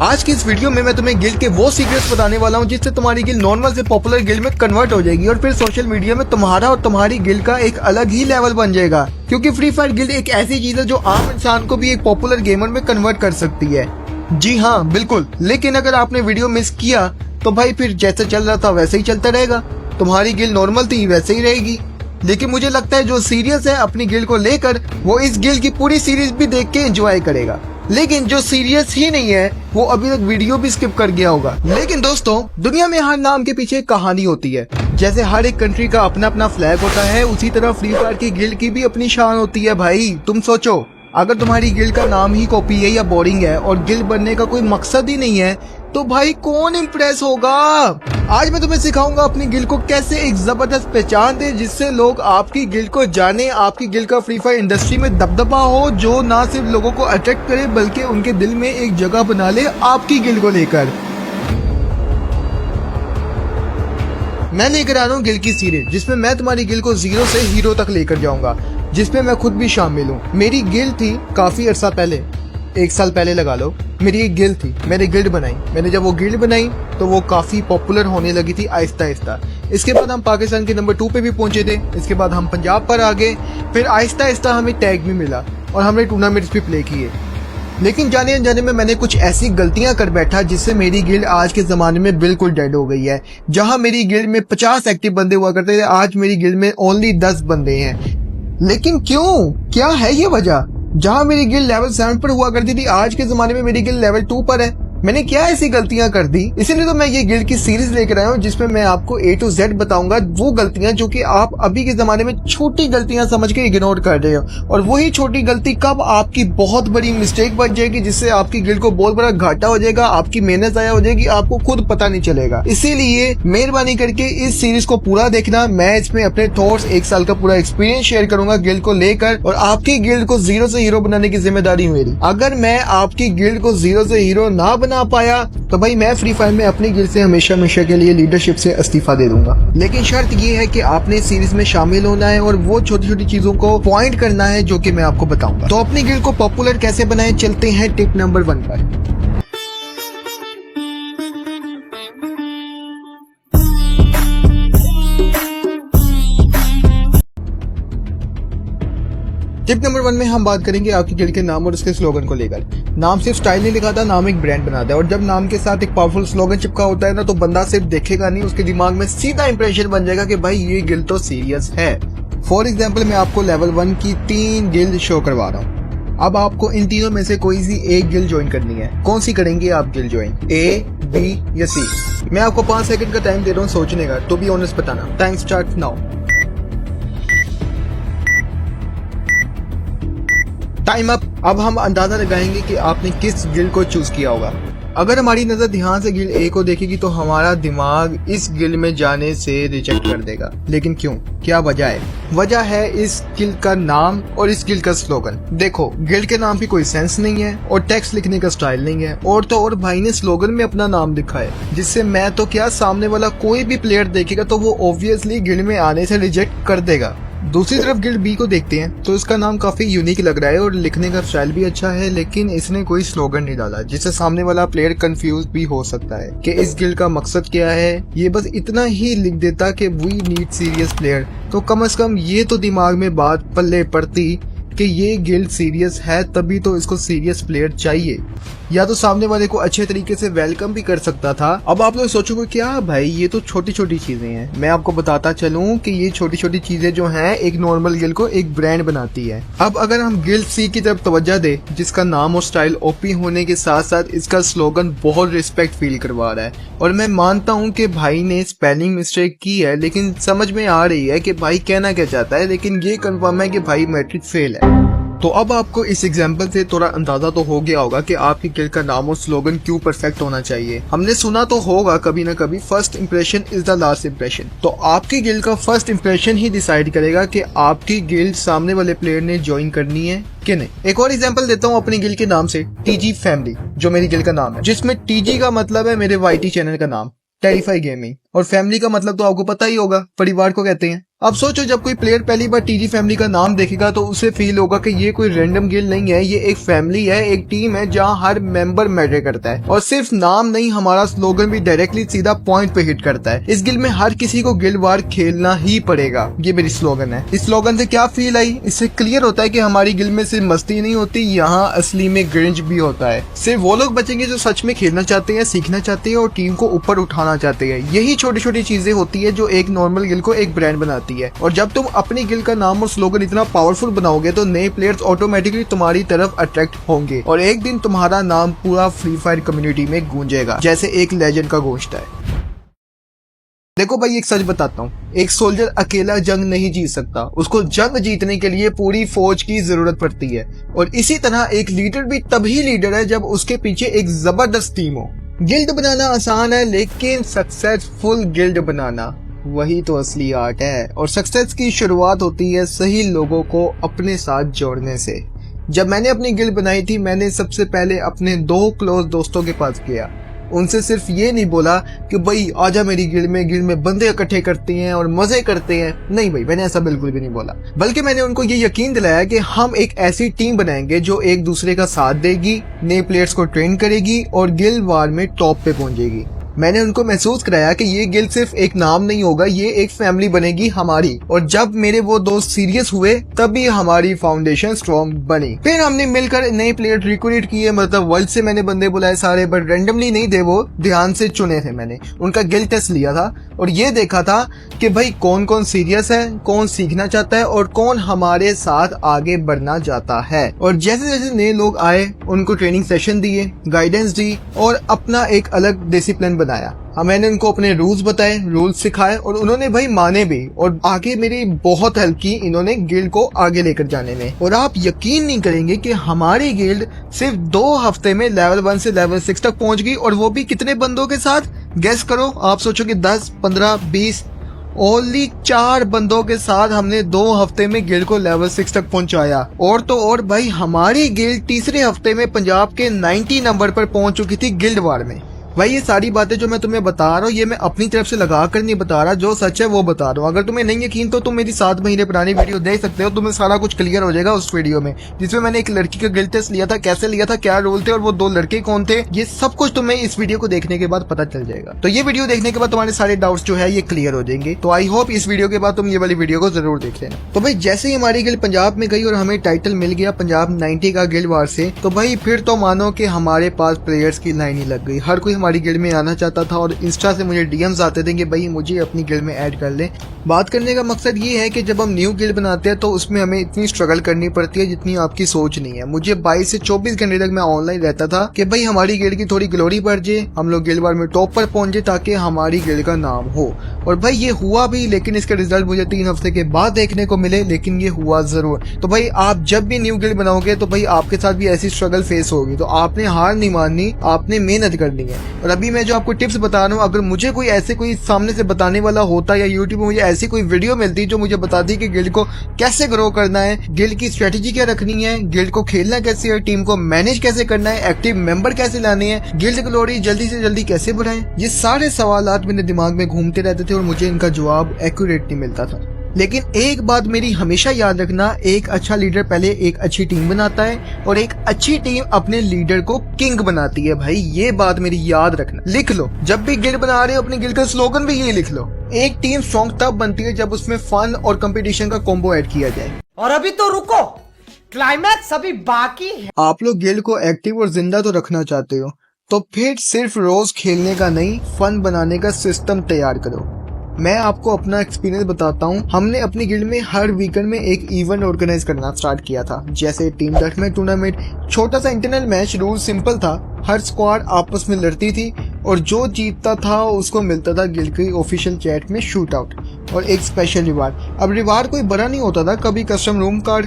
आज की इस वीडियो में मैं तुम्हें गिल्ड के वो सीक्रेट्स बताने वाला हूँ जिससे तुम्हारी गिल्ड नॉर्मल से पॉपुलर गिल्ड में कन्वर्ट हो जाएगी और फिर सोशल मीडिया में तुम्हारा और तुम्हारी गिल्ड का एक अलग ही लेवल बन जाएगा। क्योंकि फ्री फायर गिल्ड एक ऐसी चीज है जो आम इंसान को भी एक पॉपुलर गेमर में कन्वर्ट कर सकती है। जी हाँ बिल्कुल, लेकिन अगर आपने वीडियो मिस किया तो भाई फिर जैसे चल रहा था वैसे ही चलता रहेगा। तुम्हारी गिल्ड नॉर्मल थी वैसे ही रहेगी। लेकिन मुझे लगता है जो सीरियस है अपनी गिल्ड को लेकर वो इस गिल्ड की पूरी सीरीज भी देख के एंजॉय करेगा, लेकिन जो सीरियस ही नहीं है वो अभी तक वीडियो भी स्किप कर गया होगा। लेकिन दोस्तों, दुनिया में हर नाम के पीछे एक कहानी होती है। जैसे हर एक कंट्री का अपना अपना फ्लैग होता है, उसी तरह फ्री फायर की गिल्ड की भी अपनी शान होती है। भाई तुम सोचो, अगर तुम्हारी गिल्ड का नाम ही कॉपी है या बोरिंग है और गिल्ड बनने का कोई मकसद ही नहीं है तो भाई कौन इम्प्रेस होगा। आज मैं तुम्हें सिखाऊंगा अपनी गिल्ड को कैसे एक जबरदस्त पहचान दे जिससे लोग आपकी गिल्ड को जाने, आपकी गिल्ड का फ्री फायर इंडस्ट्री में दबदबा हो, जो ना सिर्फ लोगों को अट्रैक्ट करे बल्कि उनके दिल में एक जगह बना ले आपकी गिल्ड को लेकर। मैं लेकर आ रहा हूँ गिल्ड की सीरीज जिसमें मैं तुम्हारी गिल्ड को जीरो से हीरो तक लेकर जाऊंगा, जिसमें मैं खुद भी शामिल हूँ। मेरी गिल्ड थी काफी अरसा पहले, 1 साल पहले लगा लो, मेरी एक गिल्ड थी, मैंने गिल्ड बनाई। मैंने जब वो गिल्ड बनाई तो वो काफी पॉपुलर होने लगी थी आहिस्ता आहिस्ता। इसके बाद हम पाकिस्तान के नंबर 2 पे भी पहुंचे थे। इसके बाद हम पंजाब पर आ गए, फिर आहिस्ता आहिस्ता हमें टैग भी मिला और हमने टूर्नामेंट्स भी प्ले किए। लेकिन जाने अनजाने में मैंने कुछ ऐसी गलतियां कर बैठा जिससे मेरी गिल्ड आज के जमाने में बिल्कुल डेड हो गई है। जहां मेरी गिल्ड में 50 एक्टिव बंदे हुआ करते थे, आज मेरी गिल्ड में ओनली 10 बंदे हैं। लेकिन क्यों, क्या है ये वजह? जहां मेरी गिल्ड लेवल 7 पर हुआ करती थी, आज के जमाने में मेरी गिल्ड लेवल 2 पर है। मैंने क्या ऐसी गलतियां कर दी? इसीलिए तो मैं ये गिल्ड की सीरीज लेकर आया हूँ जिसमें मैं आपको A to Z बताऊंगा वो गलतियां जो कि आप अभी के जमाने में छोटी गलतियां समझ के इग्नोर कर रहे हो, और वही छोटी गलती कब आपकी बहुत बड़ी मिस्टेक बन जाएगी जिससे आपकी गिल्ड को बहुत बड़ा घाटा हो जाएगा, आपकी मेहनत जाया हो जाएगी, आपको खुद पता नहीं चलेगा। इसीलिए मेहरबानी करके इस सीरीज को पूरा देखना। मैं इसमें अपने थॉट्स, 1 साल का पूरा एक्सपीरियंस शेयर करूंगा गिल्ड को लेकर, और आपकी गिल्ड को जीरो से हीरो बनाने की जिम्मेदारी मेरी। अगर मैं आपकी गिल्ड को जीरो से हीरो ना बना पाया तो भाई मैं फ्री फायर में अपनी गिल्ड से हमेशा हमेशा के लिए लीडरशिप से इस्तीफा दे दूंगा। लेकिन शर्त ये है कि आपने इस सीरीज में शामिल होना है और वो छोटी छोटी चीजों को पॉइंट करना है जो कि मैं आपको बताऊंगा। तो अपनी गिल्ड को पॉपुलर कैसे बनाएं, चलते हैं टिप नंबर 1 पर। टिप नंबर 1 में हम बात करेंगे आपकी गिल्ड के नाम और उसके स्लोगन को लेकर। नाम सिर्फ स्टाइल नहीं दिखाता, नाम एक ब्रांड बनाता है, और जब नाम के साथ एक पावरफुल स्लोगन चिपका होता है ना तो बंदा सिर्फ देखेगा नहीं, उसके दिमाग में सीधा इंप्रेशन बन जाएगा कि भाई ये गिल्ड तो सीरियस है। फॉर एग्जाम्पल, मैं आपको लेवल 1 की 3 गिल्ड शो करवा रहा हूँ। अब आपको इन तीनों में से कोई सी एक गिल्ड ज्वाइन करनी है। कौन सी करेंगे आप गिल्ड ज्वाइन, A, B या C? मैं आपको 5 सेकंड का टाइम दे रहा हूँ सोचने का, तो बी ऑनेस्ट बताना। Time start now. Time up. अब हम अंदाजा लगाएंगे कि आपने किस गिल्ड को चूज किया होगा। अगर हमारी नजर ध्यान से गिल्ड A को देखेगी तो हमारा दिमाग इस गिल्ड में जाने से रिजेक्ट कर देगा। लेकिन क्यों, क्या वजह है? वजह है इस गिल्ड का नाम और इस गिल्ड का स्लोगन। देखो, गिल्ड के नाम की कोई सेंस नहीं है और टेक्स्ट लिखने का स्टाइल नहीं है, और तो और भाई ने स्लोगन में अपना नाम लिखा है जिससे मैं तो क्या, सामने वाला कोई भी प्लेयर देखेगा तो वो ऑब्वियसली गिल्ड में आने से रिजेक्ट कर देगा। दूसरी तरफ गिल्ड B को देखते हैं तो इसका नाम काफी यूनिक लग रहा है और लिखने का स्टाइल भी अच्छा है, लेकिन इसने कोई स्लोगन नहीं डाला जिससे सामने वाला प्लेयर कंफ्यूज भी हो सकता है कि इस गिल्ड का मकसद क्या है। ये बस इतना ही लिख देता कि वी नीड सीरियस प्लेयर, तो कम से कम ये तो दिमाग में बात पल्ले पड़ती कि ये गिल्ड सीरियस है, तभी तो इसको सीरियस प्लेयर चाहिए। या तो सामने वाले को अच्छे तरीके से वेलकम भी कर सकता था। अब आप लोग सोचोगे क्या भाई ये तो छोटी छोटी चीजें हैं। मैं आपको बताता चलूं कि ये छोटी छोटी चीजें जो हैं एक नॉर्मल गिल्ड को एक ब्रांड बनाती है। अब अगर हम गिल्ड C की तरफ तवज्जो दे, जिसका नाम और स्टाइल ओपी होने के साथ साथ इसका स्लोगन बहुत रिस्पेक्ट फील करवा रहा है, और मैं मानता हूँ कि भाई ने स्पेलिंग मिस्टेक की है लेकिन समझ में आ रही है कि भाई कहना क्या चाहता है, लेकिन ये कंफर्म है कि भाई मैट्रिक फेल है। तो अब आपको इस एग्जाम्पल से थोड़ा अंदाजा तो हो गया होगा कि आपकी गिल्ड का नाम और स्लोगन क्यों परफेक्ट होना चाहिए। हमने सुना तो होगा कभी ना कभी, first impression is the last impression. तो आपकी गिल्ड का फर्स्ट इंप्रेशन ही डिसाइड करेगा कि आपकी गिल्ड सामने वाले प्लेयर ने ज्वाइन करनी है कि नहीं। एक और एग्जांपल देता हूँ अपनी गिल्ड के नाम से, TG फैमिली, जो मेरी गिल्ड का नाम है, जिसमें TG का मतलब है मेरे YT चैनल का नाम, टेरिफाई गेमिंग। और फैमिली का मतलब तो आपको पता ही होगा, परिवार को कहते हैं। अब सोचो जब कोई प्लेयर पहली बार टीजी फैमिली का नाम देखेगा तो उसे फील होगा कि ये कोई रैंडम गिल्ड नहीं है, ये एक फैमिली है, एक टीम है जहां हर मेंबर मैटर करता है। और सिर्फ नाम नहीं, हमारा स्लोगन भी डायरेक्टली सीधा पॉइंट पे हिट करता है। इस गिल्ड में हर किसी को गिल्ड वार खेलना ही पड़ेगा, ये मेरी स्लोगन है। इस स्लोगन से क्या फील आई? इससे क्लियर होता है कि हमारी गिल्ड में सिर्फ मस्ती नहीं होती, यहाँ असली में ग्रिंज भी होता है। सिर्फ वो लोग बचेंगे जो सच में खेलना चाहते हैं, सीखना चाहते हैं और टीम को ऊपर उठाना चाहते हैं। यही छोटी छोटी चीजें होती है जो एक नॉर्मल गिल्ड को एक ब्रांड बनाती है। और जब तुम अपनी गिल्ड का नाम और स्लोगन इतना पावरफुल बनाओगे तो नए प्लेयर्स ऑटोमेटिकली तुम्हारी तरफ अट्रैक्ट होंगे और एक दिन तुम्हारा नाम पूरा फ्री फायर कम्युनिटी में गूंजेगा, जैसे एक लेजेंड का गूंजता है। देखो भाई, एक सच बताता हूँ, एक सोल्जर अकेला जंग नहीं जीत सकता, उसको जंग जीतने के लिए पूरी फौज की जरूरत पड़ती है। और इसी तरह एक लीडर भी तभी लीडर है जब उसके पीछे एक जबरदस्त टीम हो। गिल्ड बनाना आसान है, लेकिन सक्सेसफुल गिल्ड बनाना वही तो असली आर्ट है। और सक्सेस की शुरुआत होती है सही लोगों को अपने साथ जोड़ने से। जब मैंने अपनी गिल्ड बनाई थी, मैंने सबसे पहले अपने 2 क्लोज दोस्तों के पास गया। उनसे सिर्फ ये नहीं बोला कि भाई आजा मेरी गिल्ड में बंदे इकट्ठे करते हैं और मजे करते हैं। नहीं भाई, मैंने ऐसा बिल्कुल भी नहीं बोला, बल्कि मैंने उनको ये यकीन दिलाया कि हम एक ऐसी टीम बनाएंगे जो एक दूसरे का साथ देगी, नए प्लेयर्स को ट्रेन करेगी और गिल्ड वार में टॉप पे पहुंचेगी। मैंने उनको महसूस कराया कि ये गिल्ड सिर्फ एक नाम नहीं होगा, ये एक फैमिली बनेगी हमारी। और जब मेरे वो दोस्त सीरियस हुए तभी हमारी फाउंडेशन स्ट्रॉन्ग बनी। फिर हमने मिलकर नए प्लेयर रिक्रूट किए, मतलब वर्ल्ड से मैंने बंदे बुलाए सारे, बट रैंडमली नहीं थे, वो ध्यान से चुने थे। मैंने उनका गिल्ड टेस्ट लिया था और ये देखा था कि भाई कौन कौन सीरियस है, कौन सीखना चाहता है और कौन हमारे साथ आगे बढ़ना चाहता है। और जैसे जैसे नए लोग आए उनको ट्रेनिंग सेशन दिए, गाइडेंस दी और अपना एक अलग डिसिप्लिन बनाया। मैंने उनको अपने रूल्स बताए, रूल्स सिखाए और उन्होंने भाई माने भी और आगे मेरी बहुत हेल्प की इन्होंने गिल्ड को आगे लेकर जाने में। और आप यकीन नहीं करेंगे कि हमारी गिल्ड सिर्फ 2 हफ्ते में लेवल 1 से लेवल 6 तक पहुंच गई। और वो भी कितने बंदों के साथ? गेस करो, आप सोचोगे 10, 15, 20, ओनली 4 बंदों के साथ हमने 2 हफ्ते में गिल्ड को लेवल 6 तक पहुंचाया। और तो और भाई, हमारी गिल्ड तीसरे हफ्ते में पंजाब के 90 नंबर पर पहुंच चुकी थी गिल्ड वार में। भाई ये सारी बातें जो मैं तुम्हें बता रहा हूँ, ये मैं अपनी तरफ से लगा कर नहीं बता रहा, जो सच है वो बता रहा हूँ। अगर तुम्हें नहीं यकीन तो तुम मेरी 7 महीने पुरानी वीडियो देख सकते हो, तुम्हें सारा कुछ क्लियर हो जाएगा उस वीडियो में, जिसमें मैंने एक लड़की का गिल्ड टेस्ट लिया था, कैसे लिया था, क्या रोल थे और वो 2 लड़के कौन थे, ये सब कुछ तुम्हें इस वीडियो को देखने के बाद पता चल जाएगा। तो ये वीडियो देखने के बाद तुम्हारे सारे डाउट्स जो है ये क्लियर हो जाएंगे। तो आई होप इस वीडियो के बाद तुम ये वाली वीडियो को जरूर देख लेना। तो भाई जैसे ही हमारी गिल्ड पंजाब में गई और हमें टाइटल मिल गया पंजाब 90 का गिल्ड वार से, तो भाई फिर तो मानो कि हमारे पास प्लेयर्स की लाइन ही लग गई। हर कोई हमारी गिल्ड में आना चाहता था और इंस्टा से मुझे डीएम्स आते थे कि भाई मुझे अपनी गिल्ड में ऐड कर ले। बात करने का मकसद ये है कि जब हम न्यू गिल्ड बनाते हैं तो उसमें हमें इतनी स्ट्रगल करनी पड़ती है जितनी आपकी सोच नहीं है। मुझे 22 से 24 घंटे तक मैं ऑनलाइन रहता था कि भाई हमारी गिल्ड की थोड़ी ग्लोरी बढ़ जाए, हम लोग गिल्ड वार में टॉप पर पहुंचे ताकि हमारी गिल्ड का नाम हो। और भाई ये हुआ भी, लेकिन इसका रिजल्ट मुझे 3 हफ्ते के बाद देखने को मिले, लेकिन ये हुआ जरूर। तो भाई आप जब भी न्यू गिल्ड बनाओगे तो भाई आपके साथ भी ऐसी स्ट्रगल फेस होगी, तो आपने हार नहीं माननी, आपने मेहनत करनी है। और अभी मैं जो आपको टिप्स बता रहा हूँ, अगर मुझे कोई ऐसे कोई सामने से बताने वाला होता या यूट्यूब में मुझे ऐसी कोई वीडियो मिलती जो मुझे बताती कि गिल्ड को कैसे ग्रो करना है, गिल्ड की स्ट्रेटेजी क्या रखनी है, गिल्ड को खेलना कैसे है, टीम को मैनेज कैसे करना है, एक्टिव मेंबर कैसे लाने हैं, गिल्ड ग्लोरी जल्दी से जल्दी कैसे बढ़ाएं, ये सारे सवालात मेरे दिमाग में घूमते रहते थे और मुझे इनका जवाब एक्यूरेट नहीं मिलता था। लेकिन एक बात मेरी हमेशा याद रखना, एक अच्छा लीडर पहले एक अच्छी टीम बनाता है और एक अच्छी टीम अपने लीडर को किंग बनाती है। भाई ये बात मेरी याद रखना, लिख लो। जब भी गिल्ड बना रहे हो अपनी गिल्ड का स्लोगन भी यही लिख लो। एक टीम स्ट्रॉन्ग तब बनती है जब उसमें फन और कंपटीशन का कॉम्बो ऐड किया जाए। और अभी तो रुको, क्लाइमैक्स अभी बाकी है। आप लोग गिल्ड को एक्टिव और जिंदा तो रखना चाहते हो, तो फिर सिर्फ रोज खेलने का नहीं, फन बनाने का सिस्टम तैयार करो। मैं आपको अपना एक्सपीरियंस बताता हूँ। हमने अपनी गिल्ड में हर वीकेंड में एक इवेंट ऑर्गेनाइज करना स्टार्ट किया था, जैसे टीम डेथमैच टूर्नामेंट, छोटा सा इंटरनल मैच। रूल सिंपल था, हर स्क्वाड आपस में लड़ती थी और जो जीतता था उसको मिलता था गिल्ड की ऑफिशियल चैट में शूट आउट और एक स्पेशल रिवार्ड। अब रिवार्ड कोई बड़ा नहीं होता था, कभी कस्टम रूम कार्ड,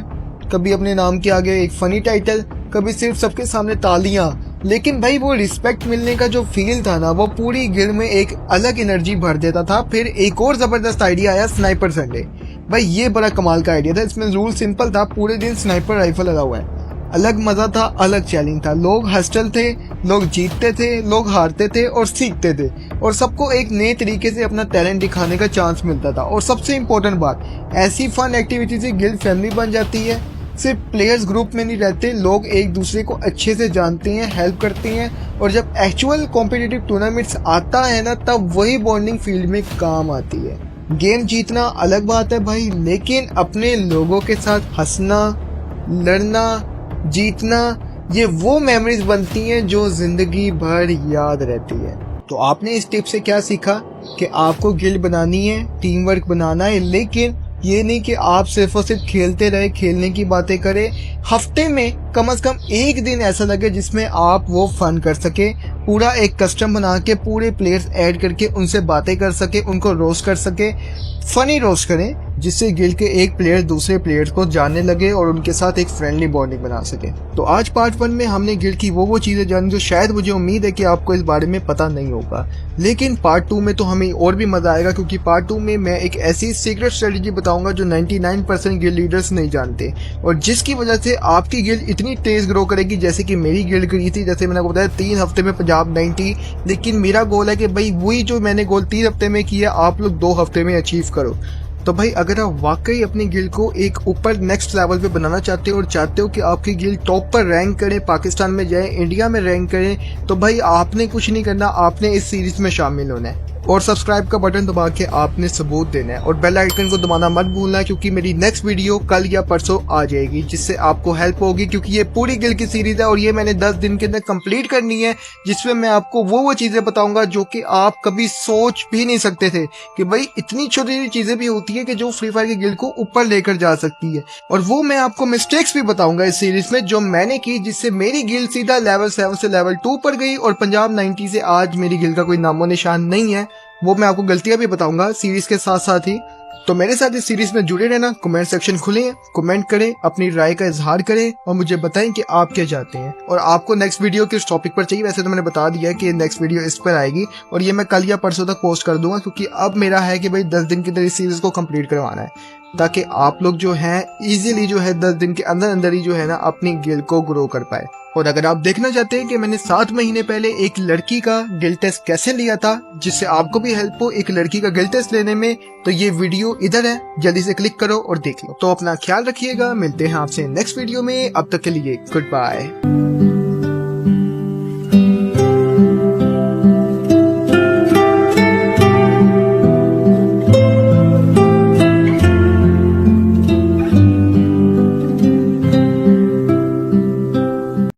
कभी अपने नाम के आगे एक फनी टाइटल, कभी सिर्फ सबके सामने तालियां। लेकिन भाई वो रिस्पेक्ट मिलने का जो फील था ना, वो पूरी गिल्ड में एक अलग एनर्जी भर देता था। फिर एक और जबरदस्त आइडिया आया, स्नाइपर संडे। भाई ये बड़ा कमाल का आइडिया था। इसमें रूल सिंपल था, पूरे दिन स्नाइपर राइफल लगा हुआ है। अलग मजा था, अलग चैलेंज था। लोग हॉस्टल थे, लोग जीतते थे, लोग हारते थे और सीखते थे, और सबको एक नए तरीके से अपना टैलेंट दिखाने का चांस मिलता था। और सबसे इम्पोर्टेंट बात, ऐसी फन एक्टिविटी से गिल्ड फैमिली बन जाती है। सिर्फ प्लेयर्स ग्रुप में नहीं रहते, लोग एक दूसरे को अच्छे से जानते हैं, हेल्प करते हैं, और जब एक्चुअल कॉम्पिटिटिव टूर्नामेंट्स आता है ना, तब वही बॉन्डिंग फील्ड में काम आती है। गेम जीतना अलग बात है भाई, लेकिन अपने लोगों के साथ हंसना, लड़ना, जीतना, ये वो मेमोरीज बनती हैं जो जिंदगी भर याद रहती है। तो आपने इस टिप से क्या सीखा कि आपको गिल्ड बनानी है, टीम वर्क बनाना है, लेकिन ये नहीं कि आप सिर्फ और सिर्फ खेलते रहे, खेलने की बातें करें। हफ्ते में कम से कम एक दिन ऐसा लगे जिसमें आप वो फन कर सके, पूरा एक कस्टम बना के पूरे प्लेयर्स ऐड करके उनसे बातें कर सके, उनको रोस्ट कर सके, फनी रोस्ट करें, जिससे गिल्ड के एक प्लेयर दूसरे प्लेयर्स को जानने लगे और उनके साथ एक फ्रेंडली बॉन्डिंग बना सके। तो आज पार्ट 1 में हमने गिल्ड की वो चीजें जानी जो शायद मुझे उम्मीद है कि आपको इस बारे में पता नहीं होगा, लेकिन पार्ट 2 में तो हमें और भी मजा आएगा, क्योंकि पार्ट 2 में मैं एक ऐसी सीक्रेट स्ट्रेटेजी बताऊंगा जो 99% गिल्ड लीडर्स नहीं जानते, और जिसकी वजह से आपकी गिल्ड इतनी तेज ग्रो करेगी जैसे कि मेरी गिल्ड करी थी। जैसे मैंने आपको बताया 3 हफ्ते में पंजाब 90, लेकिन मेरा गोल है कि भाई वही जो मैंने गोल 3 हफ्ते में किया आप लोग 2 हफ्ते में अचीव करो। तो भाई अगर आप वाकई अपनी गिल्ड को एक ऊपर नेक्स्ट लेवल पे बनाना चाहते हो और चाहते हो कि आपकी गिल्ड टॉप पर रैंक करे, पाकिस्तान में जाए, इंडिया में रैंक करे, तो भाई आपने कुछ नहीं करना, आपने इस सीरीज में शामिल होना है और सब्सक्राइब का बटन दबा के आपने सबूत देना है, और बेल आइकन को दबाना मत भूलना, क्योंकि मेरी नेक्स्ट वीडियो कल या परसों आ जाएगी, जिससे आपको हेल्प होगी, क्योंकि ये पूरी गिल्ड की सीरीज है और ये मैंने 10 दिन के अंदर कंप्लीट करनी है, जिसमें मैं आपको वो चीजें बताऊंगा जो कि आप कभी सोच भी नहीं सकते थे कि भाई इतनी छोटी छोटी चीजें भी होती है कि जो फ्री फायर की गिल्ड को ऊपर लेकर जा सकती है। और वो मैं आपको मिस्टेक्स भी बताऊंगा इस सीरीज में जो मैंने की, जिससे मेरी गिल्ड सीधा लेवल 7 से लेवल 2 पर गई और पंजाब 90 से आज मेरी गिल्ड का कोई नामो निशान नहीं है। वो मैं आपको गलतियां भी बताऊंगा सीरीज के साथ साथ ही। तो मेरे साथ इस सीरीज में जुड़े रहना, कमेंट सेक्शन खुले हैं, कमेंट करें, अपनी राय का इजहार करें और मुझे बताएं कि आप क्या चाहते हैं और आपको नेक्स्ट वीडियो किस टॉपिक पर चाहिए। वैसे तो मैंने बता दिया है कि नेक्स्ट वीडियो इस पर आएगी और ये मैं कल या परसों तक पोस्ट कर दूंगा, क्योंकि अब मेरा है कि भाई 10 दिन के अंदर इस सीरीज को कंप्लीट करवाना है, ताकि आप लोग जो है इजीली जो है 10 दिन के अंदर अंदर ही जो है ना अपनी गिल्ड को ग्रो कर पाए। और अगर आप देखना चाहते हैं कि मैंने 7 महीने पहले एक लड़की का गिल्ड टेस्ट कैसे लिया था, जिससे आपको भी हेल्प हो एक लड़की का गिल्ड टेस्ट लेने में, तो ये वीडियो इधर है, जल्दी से क्लिक करो और देख लो। तो अपना ख्याल रखिएगा, मिलते हैं आपसे नेक्स्ट वीडियो में, अब तक के लिए गुड बाय।